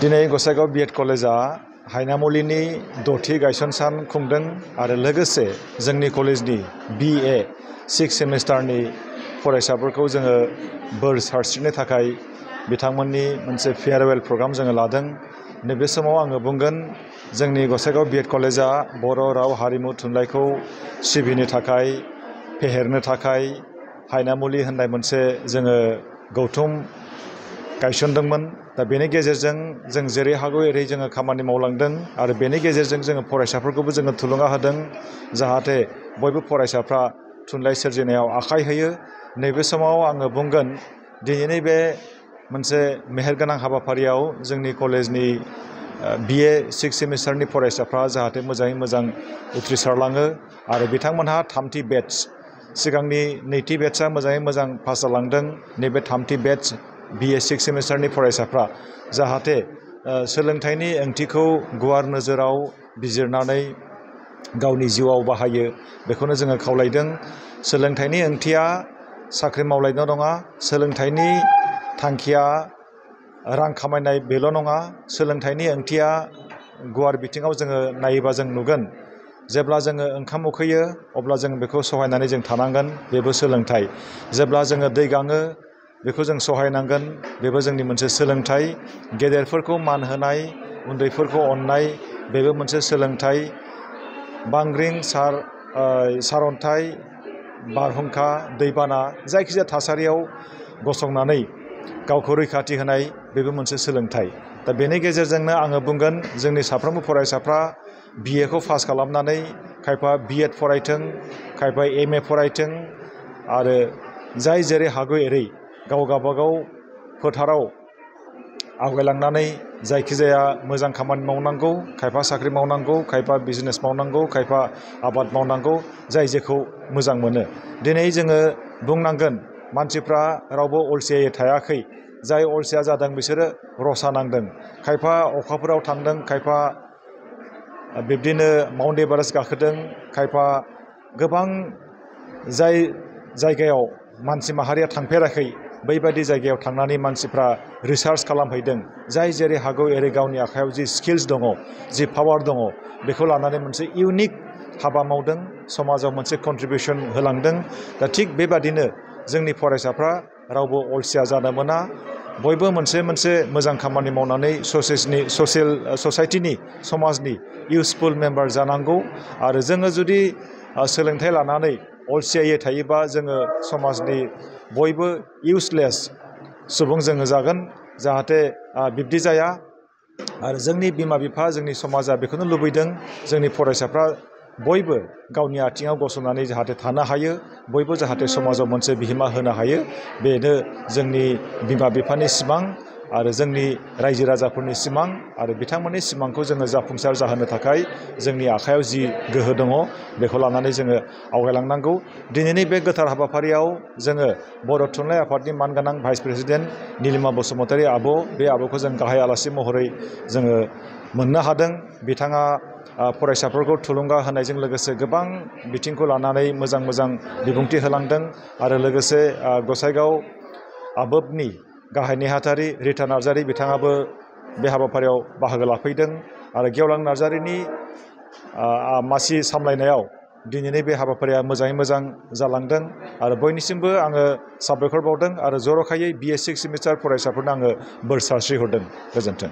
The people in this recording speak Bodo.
दिनै गसाइगाव बिएड कलेजा हायनामुलिनि दथि गायसन सान खुंदों आरो लोगोसे जोंनि कलेजनि बिए 6 सेमिस्टारनि फरायसाफोरखौ जोङो बोर सारस्रिनो थाखाय बिथांमोननि मोनसे फेयारवेल प्रग्राम जोङो लादों। नैबे समाव आङो बुंगोन जोंनि गसाइगाव बिएड कलेजा बर' राव हारिमु थुनलाइखौ सिबिनो थाखाय फेहेरनो थाखाय हायनामुलि होननाय मोनसे जोङो गौथुम गायसनदोंमोन। दा बेनि गेजेरजों जों जेरै हागौ एरै जोङो खामानि मावलांदों आरो बेनि गेजेरजों जोङो फरायसाफोरखौबो जोङो थुलुंगा होदों जाहाथे बयबो फरायसाफ्रा थुनलाइ सोरजिनायाव आखाइ होयो। नैबे समाव आङो बुंगोन दिनैनि बे मोनसे मेहेरगोनां हाबाफारियाव जोंनि कलेजनि बिए 6 सेमिस्टारनि फरायसाफ्रा जाहाथे मोजाङै मोजां उथ्रिसारलाङो आरो बिथांमोनहा थामथि बेच सिगांनि नैथि बेचआ मोजाङै मोजां पास जालांदों। नैबे थामथि बेच बिए 6 सेमिस्टारनि फरायसाफ्रा जाहाथे सोलोंथाइनि ओंथिखौ गुवार नोजोराव बिजिरनानै गावनि जिउआव बाहायो बेखौनो जोङो खावलायदों। सोलोंथाइनि ओंथिया साख्रि मावलायनो नङा, सोलोंथाइनि थांखिया रां खामायनाय बेल' नङा, सोलोंथाइनि ओंथिया गुवार बिथिङाव जोङो नायोबा जों नुगोन जेब्ला जोङो ओंखाम उखैयो अब्ला जों बेखौ सहायनानै जों थानांगोन, बेबो सोलोंथाइ। जेब्ला जोङो दै गाङो बेखौ जों सहायनांगोन, बेबो जोंनि मोनसे सोलोंथाइ। गेदेरफोरखौ मान होनाय, उन्दैफोरखौ अननाय बेबो मोनसे सोलोंथाइ। बांग्रिं सारअन्थाइ, बारहुंखा, दैबाना जायखिजाया थासारियाव गसंनानै गावखौ रैखाथि होनाय बेबो मोनसे सोलोंथाइ। दा बेनि गेजेरजोंनो आङो बुंगोन जोंनि साफ्रोमबो फरायसाफ्रा बिएखौ पास खालामनानै खायफा बिएड फरायथों, खायफा एमए फरायथों आरो जाय जेरै हागौ एरै गावबागाव फोथाराव आवगायलांनानै जायखिजाया मोजां खामानि मावनांगौ, खायफा साख्रि मावनांगौ, खायफा बिजनेस मावनांगौ, खायफा आबाद मावनांगौ, जाय जेखौ मोजां मोनो। दिनै जोङो बुंनांगोन मानसिफ्रा रावबो अलसियायै थायाखै। जाय अलसिया जादों बिसोरो रसा नांदों। खायफा अखाफोराव थांदों, खायफा बिब्दिनो माउन्ट एभारेस्ट गाखोदों, खायफा गोबां जाय जायगायाव मानसि माहारिया थांफेराखै बैबायदि जायगायाव थांनानै मानसिफ्रा रिसार्च खालामहैदों। जाय जेरै हागौ एरै गावनि आखायाव जि स्किल्स दङ, जि पावार दङ बेखौ लानानै मोनसे इउनिक हाबा मावदों, समाजाव मोनसे कन्ट्रिबिउसन होलांदों। दा थिग बेबादिनो जोंनि फरायसाफ्रा रावबो अलसिया जानो मोना। बयबो मोनसे मोजां खामानि मावनानै ससाइटिनि समाजनि इउसफुल मेम्बार जानांगौ आरो जोङो जुदि सोलोंथाइ लानानै अलसियायै थायोबा जोङो समाजनि बयबो इउसलेस सुबुं जोङो जागोन। जाहाथे बिब्दि जाया आरो जोंनि बिमा बिफा जोंनि समाजा बेखौनो लुबैदों जोंनि फरायसाफ्रा बयबो गावनि आथिङाव गसंनानै जाहाथे थानो हायो, बयबो जाहाथे समाजाव मोनसे बिहोमा होनो हायो। बेनो जोंनि बिमा बिफानि सिमां आरो जोंनि रायजो राजाफोरनि सिमां आरो बिथांमोननि सिमांखौ जोङो जाफुंसार जाहोनो थाखाय जोंनि आखायाव जि गोहो दङ बेखौ लानानै जोङो आवगायलांनांगौ। दिनैनि बे गोथार हाबाफारियाव जोङो बर' थुनलाइ आफादनि मानगोनां भाइस प्रेसिडेन्ट निलिमा बसुमतारी आब', बे आब'खौ जों गाहाय आलासि महरै जोङो मोननो हादों। बिथाङा फरायसाफोरखौ थुलुंगा होनायजों लोगोसे गोबां बिथिंखौ लानानै मोजां बिबुंथि होलांदों आरो लोगोसे गसाइगाव आबोबनि गाहाय नेहाथारि रिता नार्जारी बिथाङाबो बे हाबाफारियाव बाहागो लाफैदों आरो गेवलां नार्जारीनि मासि सामलायनायाव दिनैनि बे हाबाफारिया मोजाङै मोजां जालांदों आरो बयनिसिमबो आङो साबायखर बावदों आरो जर'खायै बिए 6 सेमिस्टार फरायसाफोरनो आङो बोर सारस्रिहरदों। गोजोन्थों।